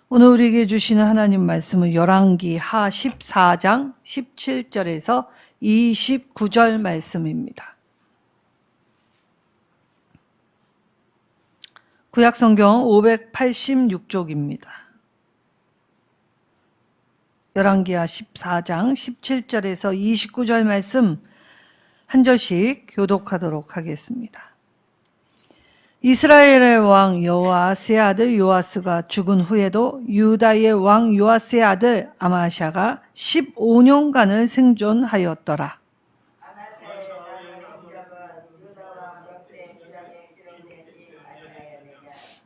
오늘 우리에게 주시는 하나님 말씀은 열왕기 하 14장 17절에서 29절 말씀입니다. 구약성경 586쪽입니다. 열왕기 하 14장 17절에서 29절 말씀 한 절씩 교독하도록 하겠습니다. 이스라엘의 왕 여호아스의 아들 요아스가 죽은 후에도 유다의 왕 요아스의 아들 아마샤가 15년간을 생존하였더라.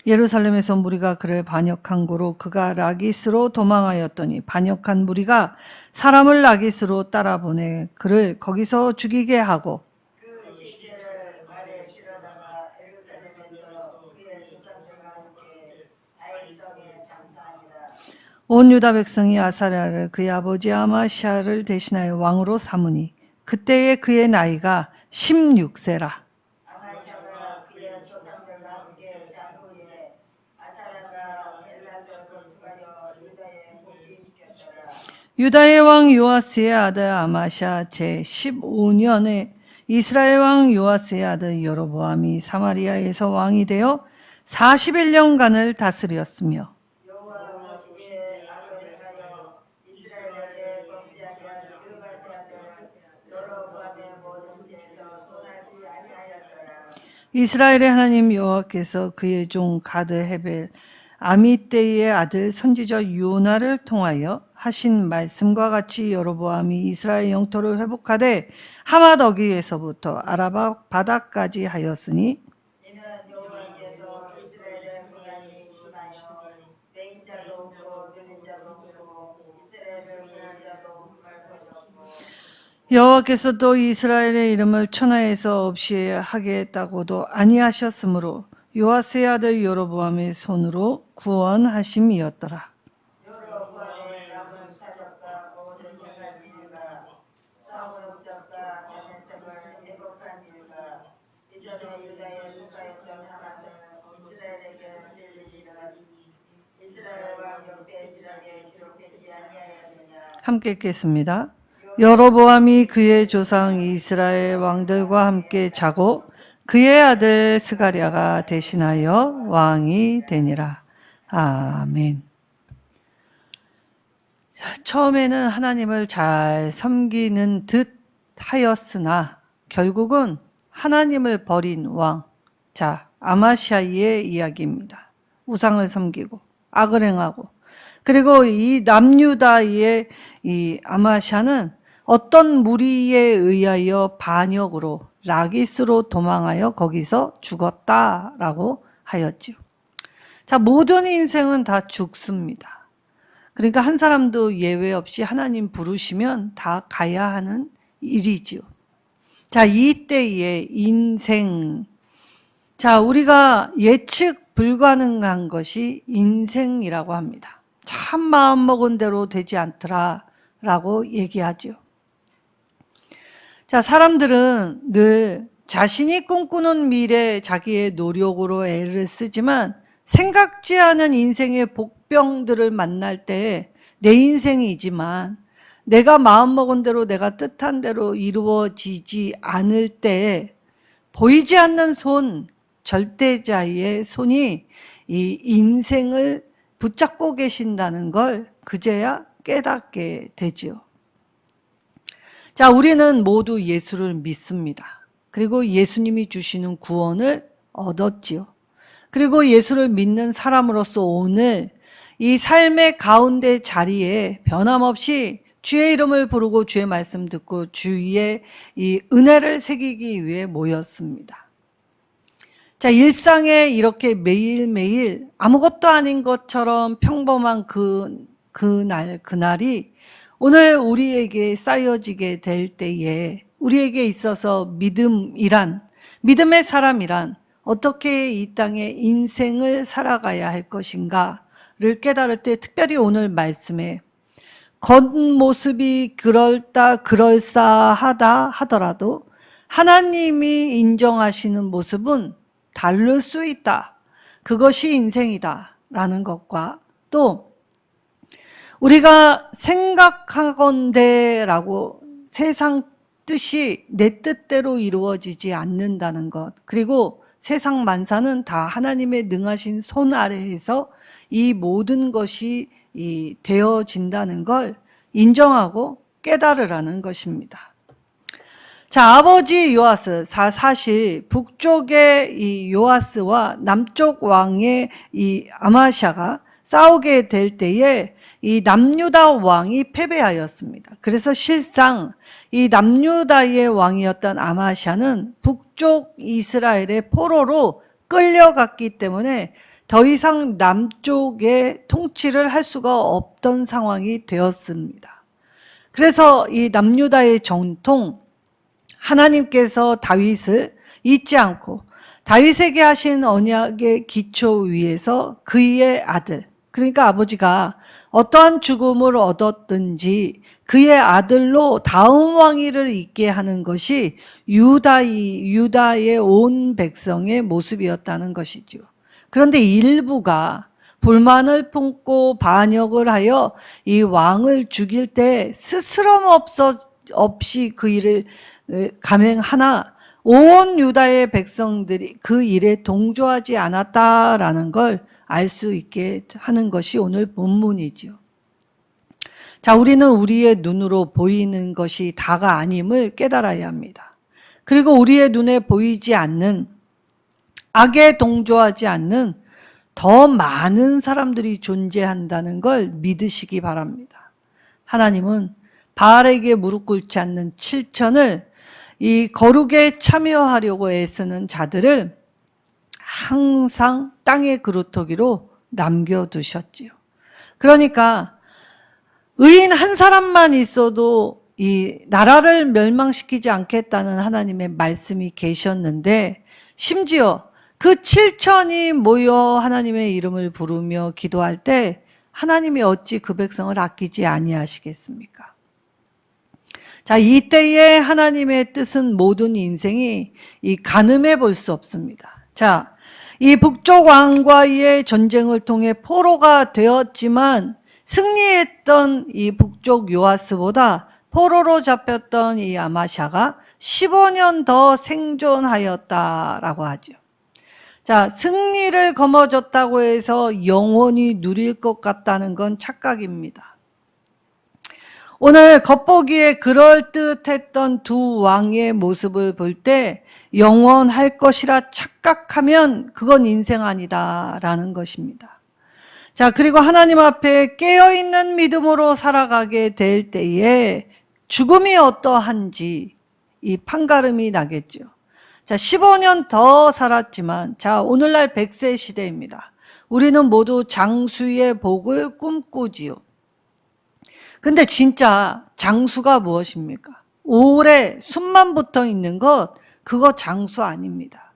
예루살렘에서 무리가 그를 반역한 고로 그가 라기스로 도망하였더니 반역한 무리가 사람을 라기스로 따라보내 그를 거기서 죽이게 하고 그 시체를 말에 실어다가 예루살렘에서 그의 조상들과 함께 다윗성에 장사하니라. 온 유다 백성이 아사랴를 그의 아버지 아마시아를 대신하여 왕으로 삼으니 그때의 그의 나이가 16세라. 유다의 왕 요아스의 아들 아마샤 제15년에 이스라엘 왕 요아스의 아들 여로보암이 사마리아에서 왕이 되어 41년간을 다스렸으며 이스라엘의 하나님 여호와께서 그의 종 가드 헤벨 아미떼의 아들 선지자 요나를 통하여 하신 말씀과 같이 여로보암이 이스라엘 영토를 회복하되 하맛 어귀에서부터 아라바 바다까지 하였으니 이는 여호와께서 이스라엘의 고난이 심하여 맹인 자도 없고 누린 자도 없고 이스라엘을 부른 자도 없음을 보셨고 여호와께서 또 이스라엘의 이름을 천하에서 없이 하겠다고도 아니하셨으므로 요아스의 아들 여로보암의 손으로 구원하심이었더라. 여로보암의 남은 사적과 모든 행한 일과 싸움을 목적과 다메섹을 회복한 일과 이전에 유다의 수가였던 하맛은 이스라엘에게 들린 일은 이스라엘 왕 역대 지략에 기록되지 아니하였느냐. 함께 읽겠습니다. 여로보암이 그의 조상 이스라엘 왕들과 함께 자고 그의 아들 스가랴가 대신하여 왕이 되니라. 아멘. 처음에는 하나님을 잘 섬기는 듯 하였으나 결국은 하나님을 버린 왕, 아마샤이의 이야기입니다. 우상을 섬기고 악을 행하고 그리고 이 남유다의 이 아마샤는 어떤 무리에 의하여 반역으로 라기스로 도망하여 거기서 죽었다라고 하였지요. 모든 인생은 다 죽습니다. 그러니까 한 사람도 예외 없이 하나님 부르시면 다 가야 하는 일이지요. 이때의 인생. 우리가 예측 불가능한 것이 인생이라고 합니다. 참 마음먹은 대로 되지 않더라라고 얘기하죠. 사람들은 늘 자신이 꿈꾸는 미래 자기의 노력으로 애를 쓰지만 생각지 않은 인생의 복병들을 만날 때 내 인생이지만 내가 마음먹은 대로 내가 뜻한 대로 이루어지지 않을 때 보이지 않는 손, 절대자의 손이 이 인생을 붙잡고 계신다는 걸 그제야 깨닫게 되지요. 우리는 모두 예수를 믿습니다. 그리고 예수님이 주시는 구원을 얻었지요. 그리고 예수를 믿는 사람으로서 오늘 이 삶의 가운데 자리에 변함없이 주의 이름을 부르고 주의 말씀 듣고 주의 이 은혜를 새기기 위해 모였습니다. 일상에 이렇게 매일매일 아무것도 아닌 것처럼 평범한 그날이 오늘 우리에게 쌓여지게 될 때에 우리에게 있어서 믿음의 사람이란 어떻게 이 땅에 인생을 살아가야 할 것인가를 깨달을 때 특별히 오늘 말씀에 겉모습이 그럴싸하다 하더라도 하나님이 인정하시는 모습은 다를 수 있다. 그것이 인생이다 라는 것과 또 우리가 생각하건대라고 세상 뜻이 내 뜻대로 이루어지지 않는다는 것, 그리고 세상 만사는 다 하나님의 능하신 손 아래에서 이 모든 것이 되어진다는 걸 인정하고 깨달으라는 것입니다. 자, 아버지 요아스, 사실 북쪽의 이 요아스와 남쪽 왕의 이 아마샤가 싸우게 될 때에 이 남유다 왕이 패배하였습니다. 그래서 실상 이 남유다의 왕이었던 아마샤는 북쪽 이스라엘의 포로로 끌려갔기 때문에 더 이상 남쪽의 통치를 할 수가 없던 상황이 되었습니다. 그래서 이 남유다의 정통, 하나님께서 다윗을 잊지 않고 다윗에게 하신 언약의 기초 위에서 그의 아들, 그러니까 아버지가 어떠한 죽음을 얻었든지 그의 아들로 다음 왕위를 잇게 하는 것이 유다의 온 백성의 모습이었다는 것이죠. 그런데 일부가 불만을 품고 반역을 하여 이 왕을 죽일 때 스스럼 없이 그 일을 감행하나 온 유다의 백성들이 그 일에 동조하지 않았다라는 걸 알 수 있게 하는 것이 오늘 본문이죠. 자, 우리는 우리의 눈으로 보이는 것이 다가 아님을 깨달아야 합니다. 그리고 우리의 눈에 보이지 않는, 악에 동조하지 않는 더 많은 사람들이 존재한다는 걸 믿으시기 바랍니다. 하나님은 바알에게 무릎 꿇지 않는 7천을 이 거룩에 참여하려고 애쓰는 자들을 항상 땅의 그루터기로 남겨두셨지요. 그러니까 의인 한 사람만 있어도 이 나라를 멸망시키지 않겠다는 하나님의 말씀이 계셨는데, 심지어 그 7천이 모여 하나님의 이름을 부르며 기도할 때 하나님이 어찌 그 백성을 아끼지 아니하시겠습니까? 자, 이때에 하나님의 뜻은 모든 인생이 이 가늠해 볼 수 없습니다. 자, 이 북쪽 왕과의 전쟁을 통해 포로가 되었지만 승리했던 이 북쪽 요아스보다 포로로 잡혔던 이 아마샤가 15년 더 생존하였다라고 하죠. 자, 승리를 거머쥐었다고 해서 영원히 누릴 것 같다는 건 착각입니다. 오늘 겉보기에 그럴듯했던 두 왕의 모습을 볼 때 영원할 것이라 착각하면 그건 인생 아니다라는 것입니다. 자, 그리고 하나님 앞에 깨어있는 믿음으로 살아가게 될 때에 죽음이 어떠한지 이 판가름이 나겠죠. 자, 15년 더 살았지만, 자, 오늘날 100세 시대입니다. 우리는 모두 장수의 복을 꿈꾸지요. 근데 진짜 장수가 무엇입니까? 오래 숨만 붙어 있는 것, 그거 장수 아닙니다.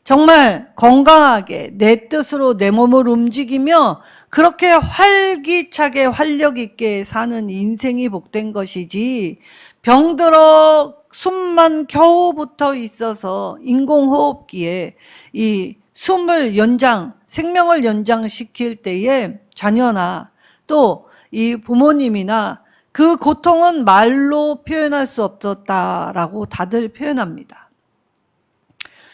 정말 건강하게 내 뜻으로 내 몸을 움직이며 그렇게 활기차게 활력 있게 사는 인생이 복된 것이지, 병들어 숨만 겨우 붙어 있어서 인공호흡기에 이 숨을 생명을 연장시킬 때에 자녀나 또 이 부모님이나 그 고통은 말로 표현할 수 없었다라고 다들 표현합니다.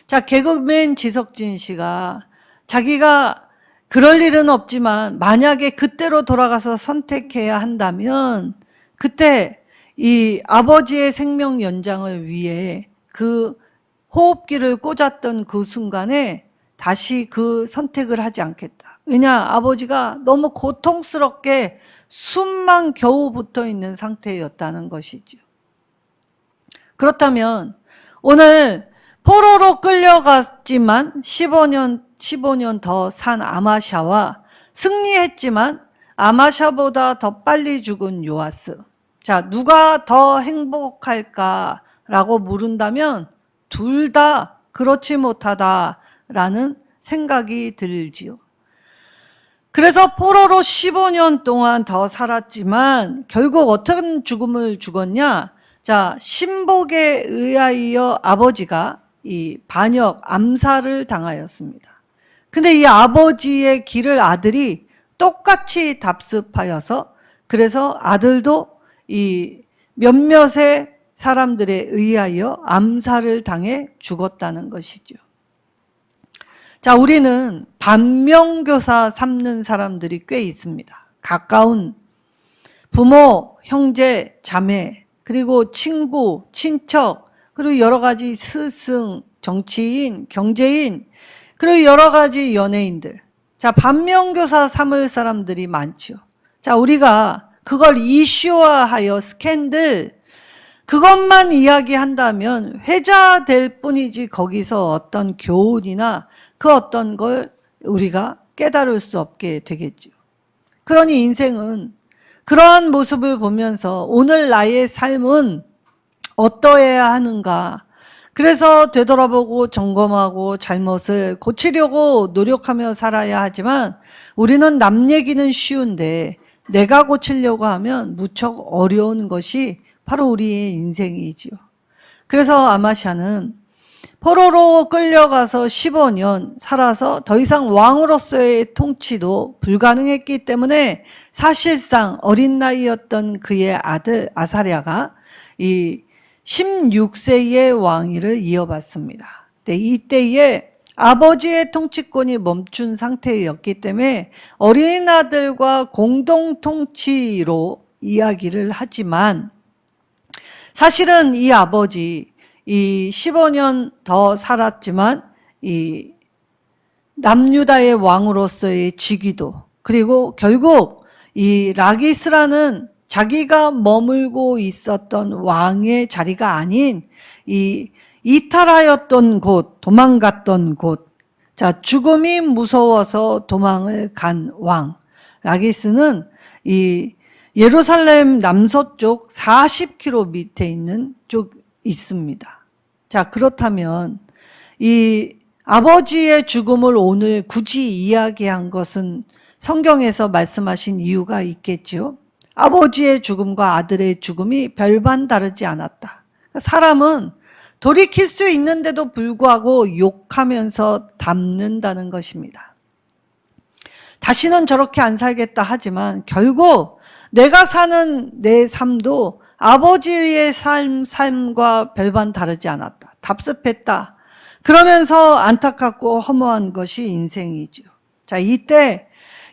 자, 개그맨 지석진 씨가 자기가 그럴 일은 없지만 만약에 그때로 돌아가서 선택해야 한다면 그때 이 아버지의 생명 연장을 위해 그 호흡기를 꽂았던 그 순간에 다시 그 선택을 하지 않겠다. 왜냐, 아버지가 너무 고통스럽게 숨만 겨우 붙어 있는 상태였다는 것이죠. 그렇다면 오늘 포로로 끌려갔지만 15년 더 산 아마샤와 승리했지만 아마샤보다 더 빨리 죽은 요아스. 자, 누가 더 행복할까라고 물은다면 둘 다 그렇지 못하다라는 생각이 들지요. 그래서 포로로 15년 동안 더 살았지만 결국 어떤 죽음을 죽었냐? 자, 신복에 의하여 아버지가 이 반역, 암살을 당하였습니다. 근데 이 아버지의 길을 아들이 똑같이 답습하여서 그래서 아들도 이 몇몇의 사람들에 의하여 암살을 당해 죽었다는 것이죠. 자, 우리는 반면교사 삼는 사람들이 꽤 있습니다. 가까운 부모, 형제, 자매, 그리고 친구, 친척, 그리고 여러 가지 스승, 정치인, 경제인, 그리고 여러 가지 연예인들. 자, 반면교사 삼을 사람들이 많죠. 자, 우리가 그걸 이슈화하여 스캔들, 그것만 이야기한다면 회자될 뿐이지 거기서 어떤 교훈이나 그 어떤 걸 우리가 깨달을 수 없게 되겠죠. 그러니 인생은 그러한 모습을 보면서 오늘 나의 삶은 어떠해야 하는가. 그래서 되돌아보고 점검하고 잘못을 고치려고 노력하며 살아야 하지만 우리는 남 얘기는 쉬운데 내가 고치려고 하면 무척 어려운 것이 바로 우리의 인생이지요. 그래서 아마샤는 포로로 끌려가서 15년 살아서 더 이상 왕으로서의 통치도 불가능했기 때문에 사실상 어린 나이였던 그의 아들 아사랴가 이 16세의 왕위를 이어받습니다. 이때에 아버지의 통치권이 멈춘 상태였기 때문에 어린 아들과 공동 통치로 이야기를 하지만 사실은 이 아버지 이 15년 더 살았지만 이 남유다의 왕으로서의 직위도 그리고 결국 이 라기스라는 자기가 머물고 있었던 왕의 자리가 아닌 이 이탈하였던 곳, 도망갔던 곳, 자, 죽음이 무서워서 도망을 간 왕. 라기스는 이 예루살렘 남서쪽 40km 밑에 있는 쪽 있습니다. 자, 그렇다면 이 아버지의 죽음을 오늘 굳이 이야기한 것은 성경에서 말씀하신 이유가 있겠지요. 아버지의 죽음과 아들의 죽음이 별반 다르지 않았다. 사람은 돌이킬 수 있는데도 불구하고 욕하면서 담는다는 것입니다. 다시는 저렇게 안 살겠다 하지만 결국 내가 사는 내 삶도 아버지의 삶과 별반 다르지 않았다. 답습했다. 그러면서 안타깝고 허무한 것이 인생이죠. 자, 이때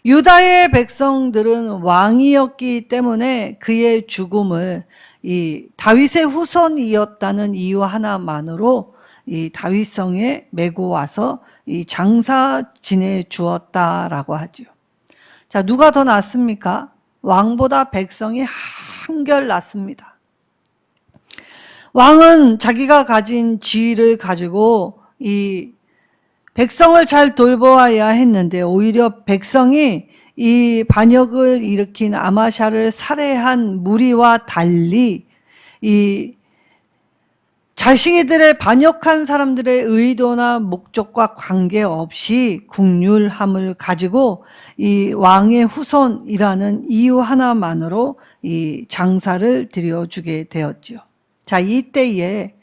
유다의 백성들은 왕이었기 때문에 그의 죽음을 이 다윗의 후손이었다는 이유 하나만으로 이 다윗성에 메고 와서 이 장사 지내 주었다라고 하죠. 자, 누가 더 낫습니까? 왕보다 백성이 한결 낫습니다. 왕은 자기가 가진 지위를 가지고 이 백성을 잘 돌보아야 했는데 오히려 백성이 이 반역을 일으킨 아마샤를 살해한 무리와 달리 이 자신들의 반역한 사람들의 의도나 목적과 관계없이 국률함을 가지고 이 왕의 후손이라는 이유 하나만으로 이 장사를 드려주게 되었죠. 자, 이때에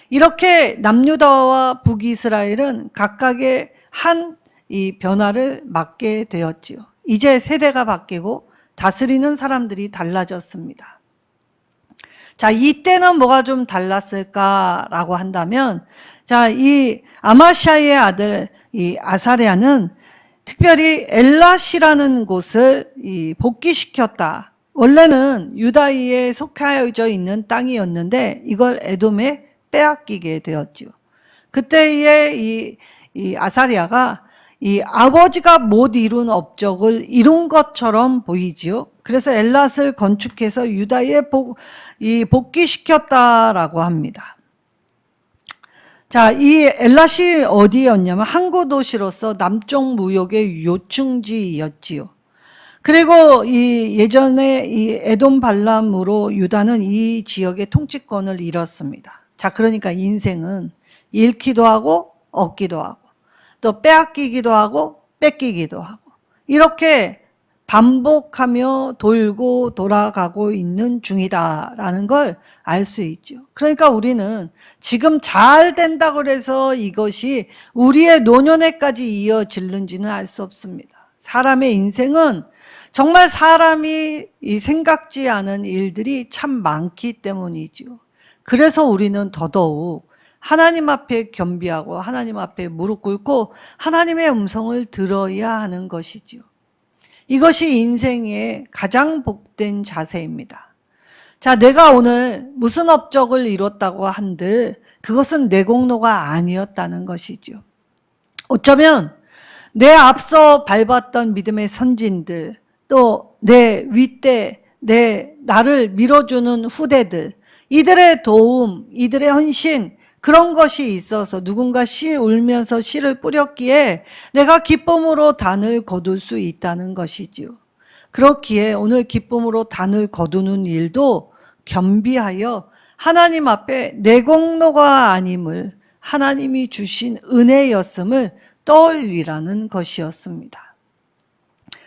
이렇게 남유다와 북이스라엘은 각각의 한 이 변화를 맞게 되었지요. 이제 세대가 바뀌고 다스리는 사람들이 달라졌습니다. 자, 이때는 뭐가 좀 달랐을까라고 한다면, 자, 이 아마샤의 아들 이 아사랴는 특별히 엘랏이라는 곳을 이 복귀시켰다. 원래는 유다에 속하여져 있는 땅이었는데 이걸 에돔에 빼앗기게 되었죠. 그때의 이 아사랴가 이 아버지가 못 이룬 업적을 이룬 것처럼 보이지요. 그래서 엘랏을 건축해서 유다에 복귀시켰다라고 합니다. 자, 이 엘랏이 어디였냐면 항구 도시로서 남쪽 무역의 요충지였지요. 그리고 이 예전에 이 에돔 발람으로 유다는 이 지역의 통치권을 잃었습니다. 자, 그러니까 인생은 잃기도 하고 얻기도 하고 또 빼앗기기도 하고 뺏기기도 하고 이렇게 반복하며 돌고 돌아가고 있는 중이다라는 걸 알 수 있죠. 그러니까 우리는 지금 잘 된다고 해서 이것이 우리의 노년에까지 이어질는지는 알 수 없습니다. 사람의 인생은 정말 사람이 생각지 않은 일들이 참 많기 때문이죠. 그래서 우리는 더더욱 하나님 앞에 겸비하고 하나님 앞에 무릎 꿇고 하나님의 음성을 들어야 하는 것이죠. 이것이 인생의 가장 복된 자세입니다. 자, 내가 오늘 무슨 업적을 이뤘다고 한들 그것은 내 공로가 아니었다는 것이죠. 어쩌면 내 앞서 밟았던 믿음의 선진들, 또 내 윗대, 나를 밀어주는 후대들, 이들의 도움, 이들의 헌신, 그런 것이 있어서 누군가 울면서 씨를 뿌렸기에 내가 기쁨으로 단을 거둘 수 있다는 것이지요. 그렇기에 오늘 기쁨으로 단을 거두는 일도 겸비하여 하나님 앞에 내 공로가 아님을 하나님이 주신 은혜였음을 떠올리라는 것이었습니다.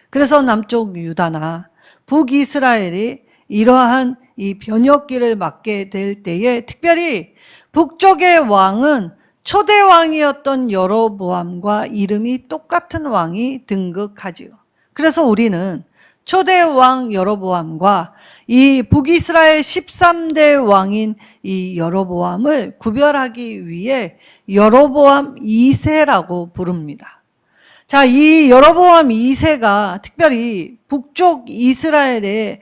그래서 남쪽 유다나 북이스라엘이 이러한 이 변혁기를 맞게 될 때에 특별히 북쪽의 왕은 초대 왕이었던 여로보암과 이름이 똑같은 왕이 등극하지요. 그래서 우리는 초대 왕 여로보암과 이 북이스라엘 13대 왕인 이 여로보암을 구별하기 위해 여로보암 2세라고 부릅니다. 자, 이 여로보암 2세가 특별히 북쪽 이스라엘에게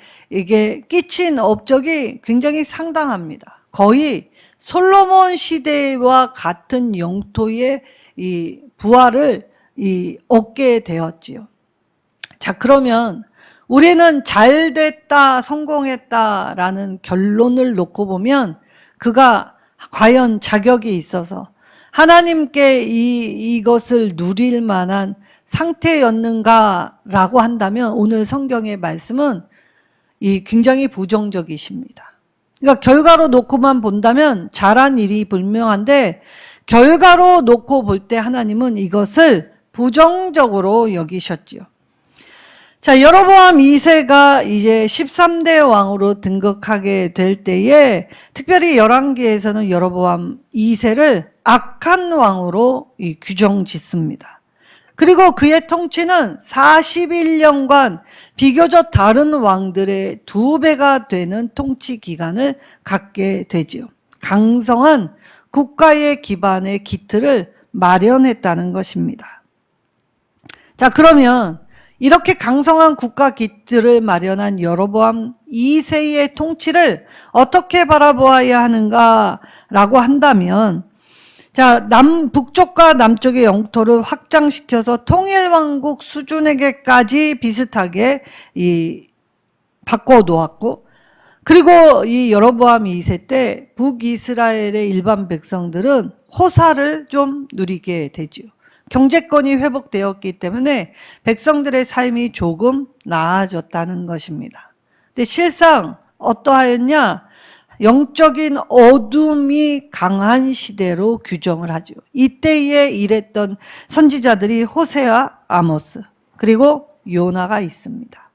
끼친 업적이 굉장히 상당합니다. 거의 솔로몬 시대와 같은 영토의 이 부활을 얻게 되었지요. 자, 그러면 우리는 잘 됐다, 성공했다라는 결론을 놓고 보면 그가 과연 자격이 있어서 하나님께 이것을 누릴 만한 상태였는가라고 한다면 오늘 성경의 말씀은 굉장히 부정적이십니다. 그러니까 결과로 놓고만 본다면 잘한 일이 분명한데 결과로 놓고 볼 때 하나님은 이것을 부정적으로 여기셨지요. 자, 여로보암 2세가 이제 13대 왕으로 등극하게 될 때에 특별히 열왕기에서는 여로보암 2세를 악한 왕으로 규정 짓습니다. 그리고 그의 통치는 41년간 비교적 다른 왕들의 2배가 되는 통치 기간을 갖게 되지요. 강성한 국가의 기반의 기틀을 마련했다는 것입니다. 자, 그러면 이렇게 강성한 국가 기틀을 마련한 여로보암 2세의 통치를 어떻게 바라보아야 하는가라고 한다면, 자, 북쪽과 남쪽의 영토를 확장시켜서 통일왕국 수준에게까지 비슷하게 바꿔놓았고, 그리고 이 여로보암 2세 때 북이스라엘의 일반 백성들은 호사를 좀 누리게 되지요. 경제권이 회복되었기 때문에 백성들의 삶이 조금 나아졌다는 것입니다. 근데 실상 어떠하였냐? 영적인 어둠이 강한 시대로 규정을 하죠. 이때에 일했던 선지자들이 호세아, 아모스, 그리고 요나가 있습니다.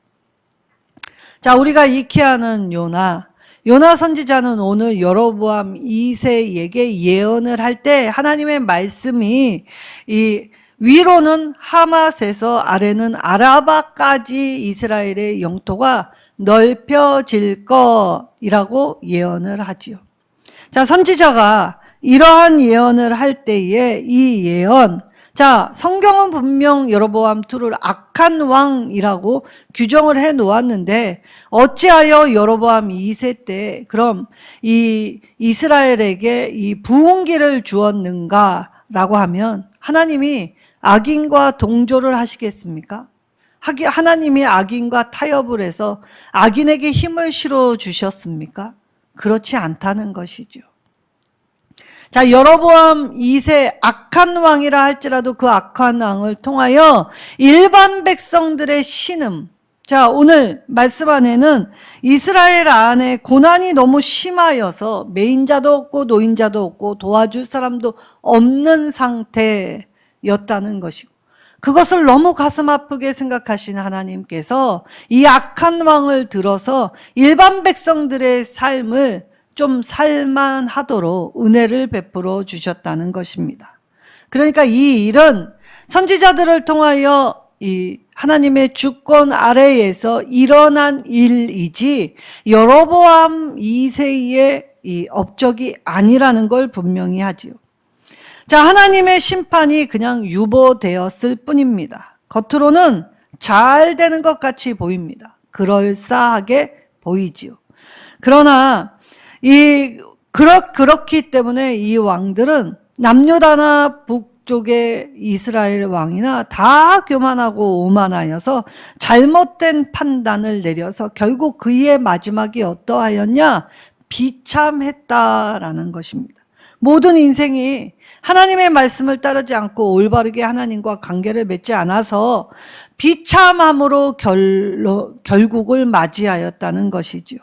자, 우리가 익히 아는 요나 선지자는 오늘 여로보암 2세에게 예언을 할 때 하나님의 말씀이 위로는 하맛에서 아래는 아라바까지 이스라엘의 영토가 넓혀질 것이라고 예언을 하지요. 자, 선지자가 이러한 예언을 할 때에 이 예언, 자, 성경은 분명 여로보암 2를 악한 왕이라고 규정을 해 놓았는데 어찌하여 여로보암 2세 때 그럼 이 이스라엘에게 이 부흥기를 주었는가라고 하면 하나님이 악인과 동조를 하시겠습니까? 하나님이 악인과 타협을 해서 악인에게 힘을 실어 주셨습니까? 그렇지 않다는 것이죠. 자, 여로보암 2세 악한 왕이라 할지라도 그 악한 왕을 통하여 일반 백성들의 신음, 자, 오늘 말씀 안에는 이스라엘 안에 고난이 너무 심하여서 매인자도 없고 노인자도 없고 도와줄 사람도 없는 상태였다는 것이고, 그것을 너무 가슴 아프게 생각하신 하나님께서 이 악한 왕을 들어서 일반 백성들의 삶을 좀 살만하도록 은혜를 베풀어 주셨다는 것입니다. 그러니까 이 일은 선지자들을 통하여 하나님의 주권 아래에서 일어난 일이지 여로보암 2세의 이 업적이 아니라는 걸 분명히 하지요. 자, 하나님의 심판이 그냥 유보되었을 뿐입니다. 겉으로는 잘 되는 것 같이 보입니다. 그럴싸하게 보이지요. 그러나 그렇기 때문에 이 왕들은 남유다나 북쪽의 이스라엘 왕이나 다 교만하고 오만하여서 잘못된 판단을 내려서 결국 그의 마지막이 어떠하였냐? 비참했다라는 것입니다. 모든 인생이 하나님의 말씀을 따르지 않고 올바르게 하나님과 관계를 맺지 않아서 비참함으로 결국을 맞이하였다는 것이지요.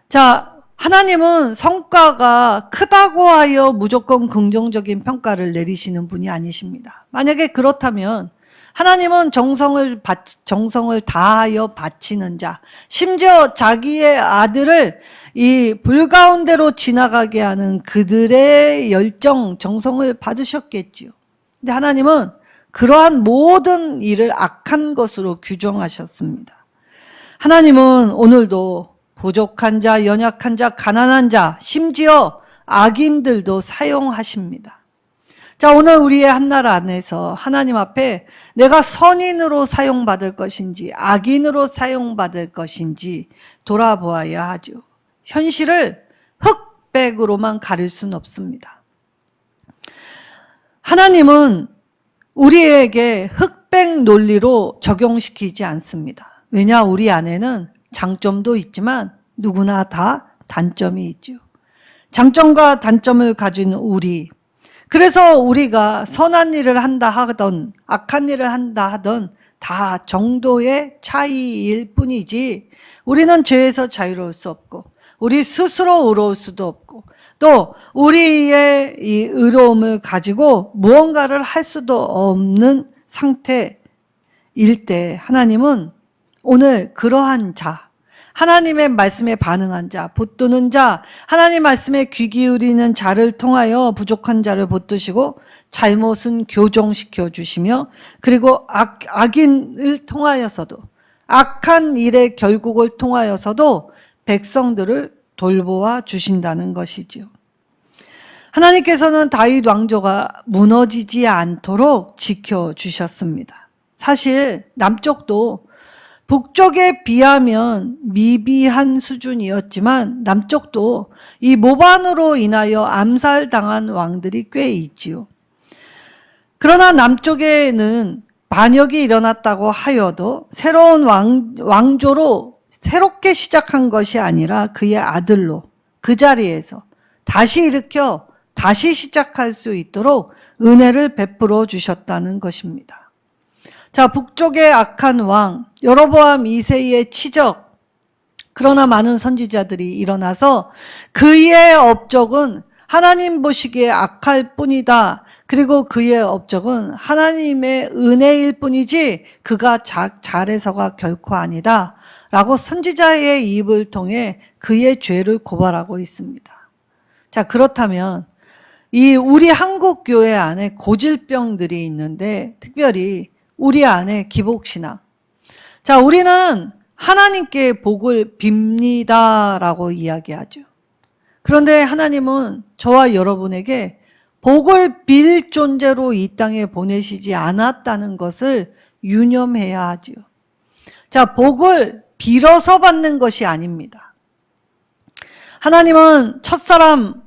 자, 하나님은 성과가 크다고 하여 무조건 긍정적인 평가를 내리시는 분이 아니십니다. 만약에 그렇다면 하나님은 정성을 다하여 바치는 자, 심지어 자기의 아들을 이 불 가운데로 지나가게 하는 그들의 열정, 정성을 받으셨겠지요. 근데 하나님은 그러한 모든 일을 악한 것으로 규정하셨습니다. 하나님은 오늘도 부족한 자, 연약한 자, 가난한 자, 심지어 악인들도 사용하십니다. 자, 오늘 우리의 한날 안에서 하나님 앞에 내가 선인으로 사용받을 것인지 악인으로 사용받을 것인지 돌아보아야 하죠. 현실을 흑백으로만 가릴 수는 없습니다. 하나님은 우리에게 흑백 논리로 적용시키지 않습니다. 왜냐, 우리 안에는 장점도 있지만 누구나 다 단점이 있죠. 장점과 단점을 가진 우리, 그래서 우리가 선한 일을 한다 하던 악한 일을 한다 하던 다 정도의 차이일 뿐이지 우리는 죄에서 자유로울 수 없고 우리 스스로 의로울 수도 없고 또 우리의 이 의로움을 가지고 무언가를 할 수도 없는 상태일 때 하나님은 오늘 그러한 자, 하나님의 말씀에 반응한 자, 붙드는 자, 하나님 말씀에 귀 기울이는 자를 통하여 부족한 자를 붙드시고 잘못은 교정시켜 주시며 그리고 악인을 통하여서도 악한 일의 결국을 통하여서도 백성들을 돌보아 주신다는 것이지요. 하나님께서는 다윗 왕조가 무너지지 않도록 지켜주셨습니다. 사실 남쪽도 북쪽에 비하면 미비한 수준이었지만 남쪽도 이 모반으로 인하여 암살당한 왕들이 꽤 있지요. 그러나 남쪽에는 반역이 일어났다고 하여도 새로운 왕조로 새롭게 시작한 것이 아니라 그의 아들로 그 자리에서 다시 일으켜 다시 시작할 수 있도록 은혜를 베풀어 주셨다는 것입니다. 자, 북쪽의 악한 왕 여로보암 2세의 치적, 그러나 많은 선지자들이 일어나서 그의 업적은 하나님 보시기에 악할 뿐이다. 그리고 그의 업적은 하나님의 은혜일 뿐이지 그가 잘해서가 결코 아니다. 라고 선지자의 입을 통해 그의 죄를 고발하고 있습니다. 자, 그렇다면 이 우리 한국 교회 안에 고질병들이 있는데 특별히 우리 안에 기복신앙. 자, 우리는 하나님께 복을 빕니다라고 이야기하죠. 그런데 하나님은 저와 여러분에게 복을 빌 존재로 이 땅에 보내시지 않았다는 것을 유념해야 하지요. 자, 복을 빌어서 받는 것이 아닙니다. 하나님은 첫사람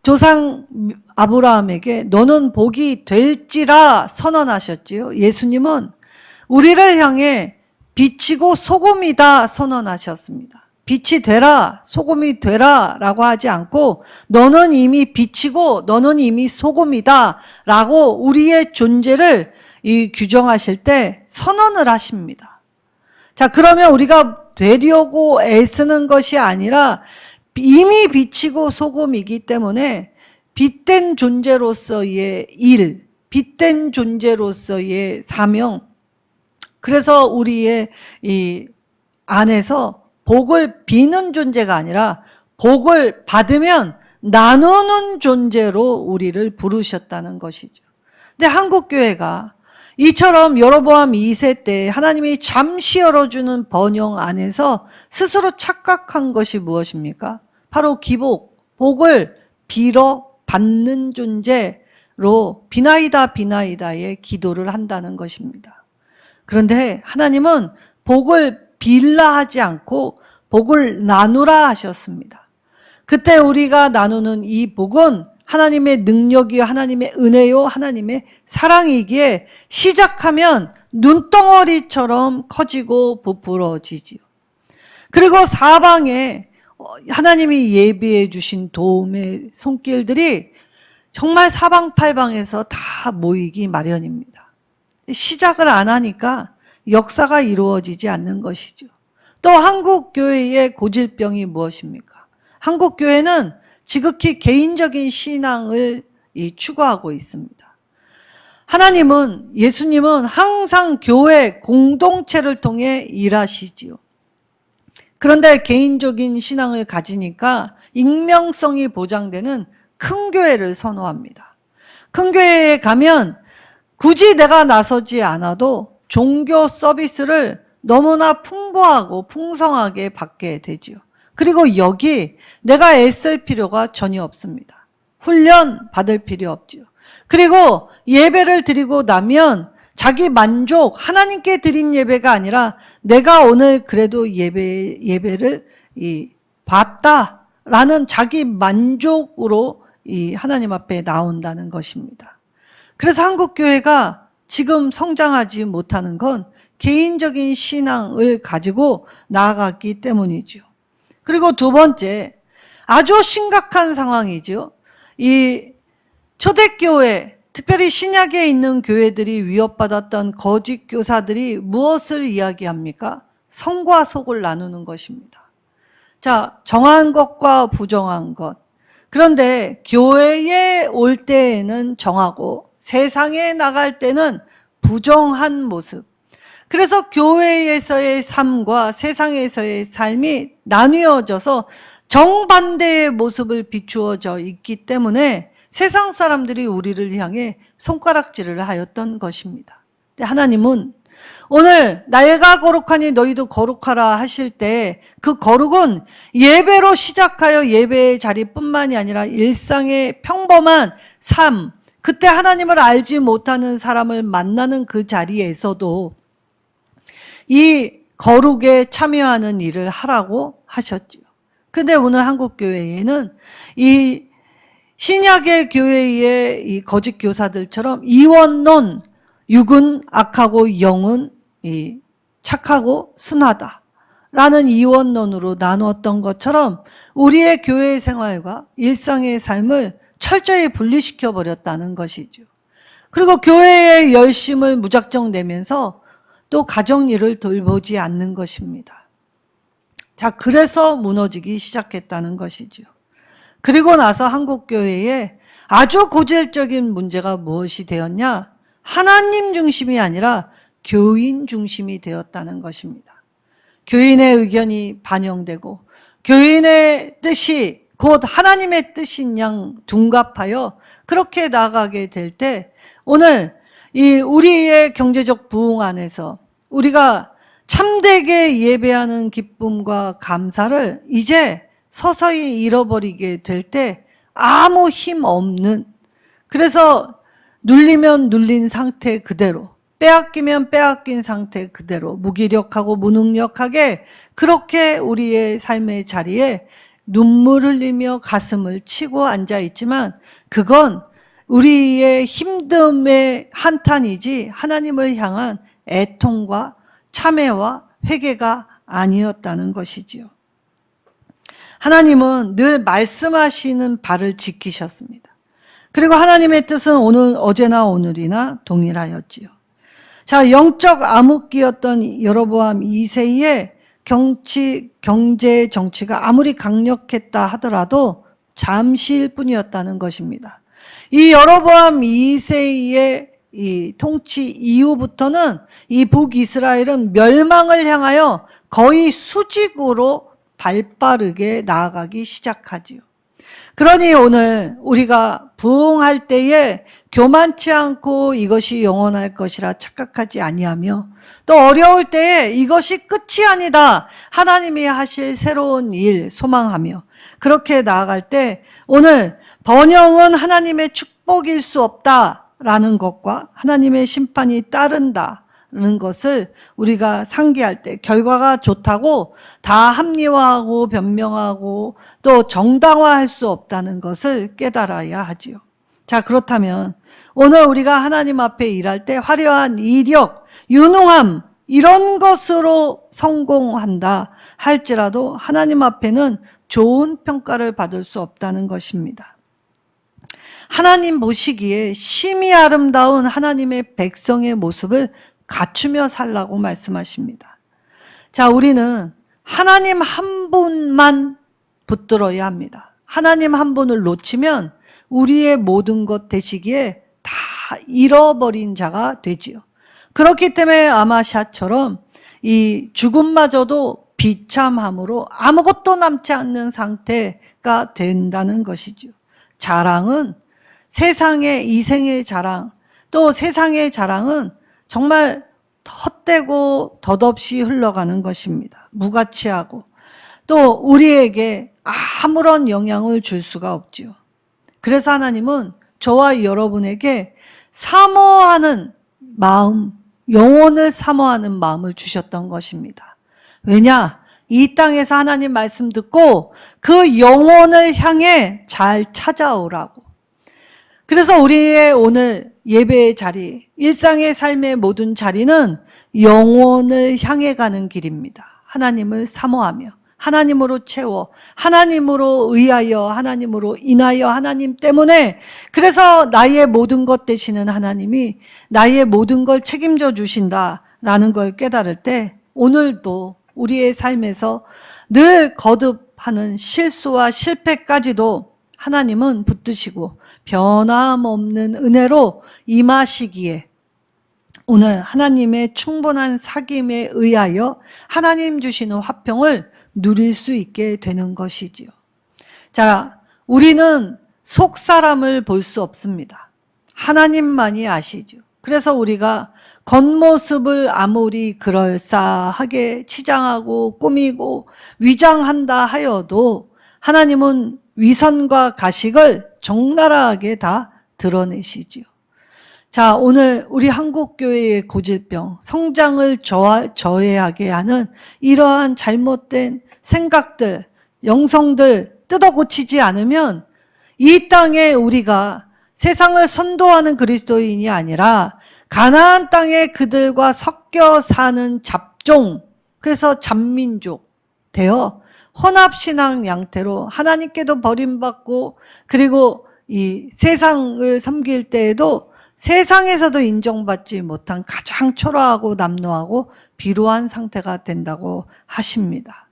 조상 아브라함에게 너는 복이 될지라 선언하셨지요. 예수님은 우리를 향해 빛이고 소금이다 선언하셨습니다. 빛이 되라, 소금이 되라 라고 하지 않고 너는 이미 빛이고 너는 이미 소금이다 라고 우리의 존재를 규정하실 때 선언을 하십니다. 자, 그러면 우리가 되려고 애쓰는 것이 아니라 이미 빛이고 소금이기 때문에 빛된 존재로서의 일, 빛된 존재로서의 사명, 그래서 우리의 이 안에서 복을 비는 존재가 아니라 복을 받으면 나누는 존재로 우리를 부르셨다는 것이죠. 근데 한국교회가 이처럼 여로보암 2세 때 하나님이 잠시 열어주는 번영 안에서 스스로 착각한 것이 무엇입니까? 바로 기복, 복을 빌어 받는 존재로 비나이다 비나이다의 기도를 한다는 것입니다. 그런데 하나님은 복을 빌라 하지 않고 복을 나누라 하셨습니다. 그때 우리가 나누는 이 복은 하나님의 능력이요, 하나님의 은혜요, 하나님의 사랑이기에 시작하면 눈덩어리처럼 커지고 부풀어지지요. 그리고 사방에 하나님이 예비해 주신 도움의 손길들이 정말 사방팔방에서 다 모이기 마련입니다. 시작을 안 하니까 역사가 이루어지지 않는 것이죠. 또 한국교회의 고질병이 무엇입니까? 한국교회는 지극히 개인적인 신앙을 추구하고 있습니다. 하나님은, 예수님은 항상 교회 공동체를 통해 일하시지요. 그런데 개인적인 신앙을 가지니까 익명성이 보장되는 큰 교회를 선호합니다. 큰 교회에 가면 굳이 내가 나서지 않아도 종교 서비스를 너무나 풍부하고 풍성하게 받게 되지요. 그리고 여기 내가 애쓸 필요가 전혀 없습니다. 훈련 받을 필요 없지요. 그리고 예배를 드리고 나면 자기 만족, 하나님께 드린 예배가 아니라 내가 오늘 그래도 예배를 봤다라는 자기 만족으로 하나님 앞에 나온다는 것입니다. 그래서 한국교회가 지금 성장하지 못하는 건 개인적인 신앙을 가지고 나아갔기 때문이죠. 그리고 두 번째, 아주 심각한 상황이죠. 이 초대교회, 특별히 신약에 있는 교회들이 위협받았던 거짓 교사들이 무엇을 이야기합니까? 성과 속을 나누는 것입니다. 자, 정한 것과 부정한 것. 그런데 교회에 올 때에는 정하고 세상에 나갈 때는 부정한 모습. 그래서 교회에서의 삶과 세상에서의 삶이 나뉘어져서 정반대의 모습을 비추어져 있기 때문에 세상 사람들이 우리를 향해 손가락질을 하였던 것입니다. 하나님은 오늘 내가 거룩하니 너희도 거룩하라 하실 때 그 거룩은 예배로 시작하여 예배의 자리뿐만이 아니라 일상의 평범한 삶, 그때 하나님을 알지 못하는 사람을 만나는 그 자리에서도 이 거룩에 참여하는 일을 하라고 하셨지요. 근데 오늘 한국교회에는 이 신약의 교회의 이 거짓 교사들처럼 이원론, 육은 악하고 영은 착하고 순하다라는 이원론으로 나누었던 것처럼 우리의 교회 생활과 일상의 삶을 철저히 분리시켜 버렸다는 것이죠. 그리고 교회의 열심을 무작정 내면서 또 가정일을 돌보지 않는 것입니다. 자, 그래서 무너지기 시작했다는 것이죠. 그리고 나서 한국교회에 아주 고질적인 문제가 무엇이 되었냐? 하나님 중심이 아니라 교인 중심이 되었다는 것입니다. 교인의 의견이 반영되고 교인의 뜻이 곧 하나님의 뜻인 양 둔갑하여 그렇게 나아가게 될 때 오늘 이 우리의 경제적 부흥 안에서 우리가 참되게 예배하는 기쁨과 감사를 이제 서서히 잃어버리게 될 때 아무 힘 없는, 그래서 눌리면 눌린 상태 그대로, 빼앗기면 빼앗긴 상태 그대로 무기력하고 무능력하게 그렇게 우리의 삶의 자리에 눈물 흘리며 가슴을 치고 앉아 있지만 그건 우리의 힘듦의 한탄이지 하나님을 향한 애통과 참회와 회개가 아니었다는 것이지요. 하나님은 늘 말씀하시는 바를 지키셨습니다. 그리고 하나님의 뜻은 어제나 오늘이나 동일하였지요. 자, 영적 암흑기였던 여로보암 2세의 경제 정치가 아무리 강력했다 하더라도 잠시일 뿐이었다는 것입니다. 이 여로보암 2세의 이 통치 이후부터는 이 북이스라엘은 멸망을 향하여 거의 수직으로 발빠르게 나아가기 시작하지요. 그러니 오늘 우리가 부흥할 때에 교만치 않고 이것이 영원할 것이라 착각하지 아니하며, 또 어려울 때에 이것이 끝이 아니다, 하나님이 하실 새로운 일 소망하며 그렇게 나아갈 때, 오늘 번영은 하나님의 축복일 수 없다라는 것과 하나님의 심판이 따른다는 것을 우리가 상기할 때, 결과가 좋다고 다 합리화하고 변명하고 또 정당화할 수 없다는 것을 깨달아야 하지요. 자, 그렇다면 오늘 우리가 하나님 앞에 일할 때 화려한 이력, 유능함, 이런 것으로 성공한다 할지라도 하나님 앞에는 좋은 평가를 받을 수 없다는 것입니다. 하나님 보시기에 심히 아름다운 하나님의 백성의 모습을 갖추며 살라고 말씀하십니다. 자, 우리는 하나님 한 분만 붙들어야 합니다. 하나님 한 분을 놓치면 우리의 모든 것 되시기에 다 잃어버린 자가 되지요. 그렇기 때문에 아마샤처럼 이 죽음마저도 비참함으로 아무것도 남지 않는 상태가 된다는 것이죠. 자랑은 세상의 이생의 자랑, 또 세상의 자랑은 정말 헛되고 덧없이 흘러가는 것입니다. 무가치하고 또 우리에게 아무런 영향을 줄 수가 없지요. 그래서 하나님은 저와 여러분에게 사모하는 마음, 영혼을 사모하는 마음을 주셨던 것입니다. 왜냐? 이 땅에서 하나님 말씀 듣고 그 영혼을 향해 잘 찾아오라고. 그래서 우리의 오늘 예배의 자리, 일상의 삶의 모든 자리는 영혼을 향해 가는 길입니다. 하나님을 사모하며 하나님으로 채워, 하나님으로 의하여, 하나님으로 인하여, 하나님 때문에, 그래서 나의 모든 것 되시는 하나님이 나의 모든 걸 책임져 주신다라는 걸 깨달을 때, 오늘도 우리의 삶에서 늘 거듭하는 실수와 실패까지도 하나님은 붙드시고 변함없는 은혜로 임하시기에 오늘 하나님의 충분한 사귐에 의하여 하나님 주시는 화평을 누릴 수 있게 되는 것이지요. 자, 우리는 속 사람을 볼 수 없습니다. 하나님만이 아시죠. 그래서 우리가 겉모습을 아무리 그럴싸하게 치장하고 꾸미고 위장한다 하여도 하나님은 위선과 가식을 적나라하게 다 드러내시지요. 자, 오늘 우리 한국교회의 고질병, 성장을 저해하게 하는 이러한 잘못된 생각들, 영성들 뜯어 고치지 않으면 이 땅에 우리가 세상을 선도하는 그리스도인이 아니라 가나안 땅에 그들과 섞여 사는 잡종, 그래서 잡민족 되어 혼합신앙 양태로 하나님께도 버림받고, 그리고 이 세상을 섬길 때에도 세상에서도 인정받지 못한 가장 초라하고 남루하고 비루한 상태가 된다고 하십니다.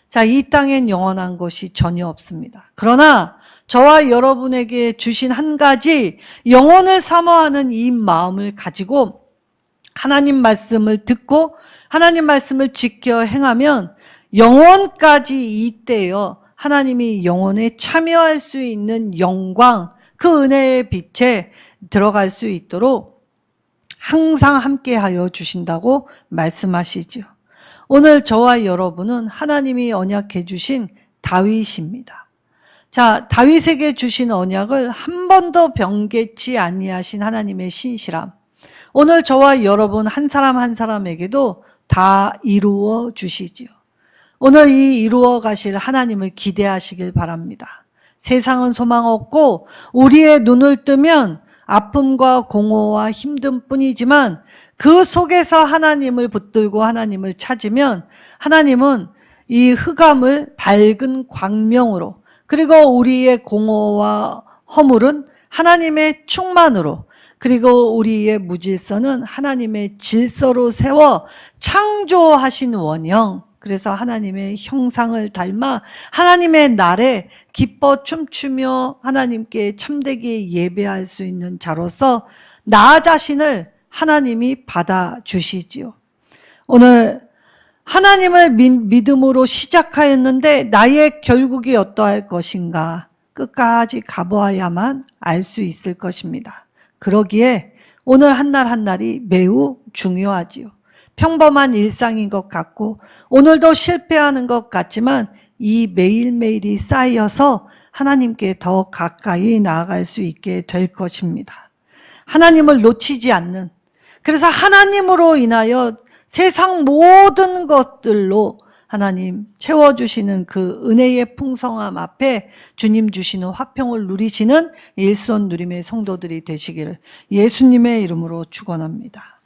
자, 이 땅엔 영원한 것이 전혀 없습니다. 그러나 저와 여러분에게 주신 한 가지 영혼을 사모하는 이 마음을 가지고 하나님 말씀을 듣고 하나님 말씀을 지켜 행하면 영원까지 이때여 하나님이 영혼에 참여할 수 있는 영광, 그 은혜의 빛에 들어갈 수 있도록 항상 함께하여 주신다고 말씀하시죠. 오늘 저와 여러분은 하나님이 언약해 주신 다윗입니다. 자, 다윗에게 주신 언약을 한 번도 변개치 아니하신 하나님의 신실함, 오늘 저와 여러분 한 사람 한 사람에게도 다 이루어 주시지요. 오늘 이 이루어 가실 하나님을 기대하시길 바랍니다. 세상은 소망 없고 우리의 눈을 뜨면 아픔과 공허와 힘든 뿐이지만 그 속에서 하나님을 붙들고 하나님을 찾으면 하나님은 이 흑암을 밝은 광명으로, 그리고 우리의 공허와 허물은 하나님의 충만으로, 그리고 우리의 무질서는 하나님의 질서로 세워 창조하신 원형, 그래서 하나님의 형상을 닮아 하나님의 날에 기뻐 춤추며 하나님께 참되게 예배할 수 있는 자로서 나 자신을 하나님이 받아주시지요. 오늘 하나님을 믿음으로 시작하였는데 나의 결국이 어떠할 것인가? 끝까지 가보아야만 알 수 있을 것입니다. 그러기에 오늘 한 날 한 날이 매우 중요하지요. 평범한 일상인 것 같고 오늘도 실패하는 것 같지만 이 매일매일이 쌓여서 하나님께 더 가까이 나아갈 수 있게 될 것입니다. 하나님을 놓치지 않는, 그래서 하나님으로 인하여 세상 모든 것들로 하나님 채워주시는 그 은혜의 풍성함 앞에 주님 주시는 화평을 누리시는 일손 누림의 성도들이 되시기를 예수님의 이름으로 축원합니다.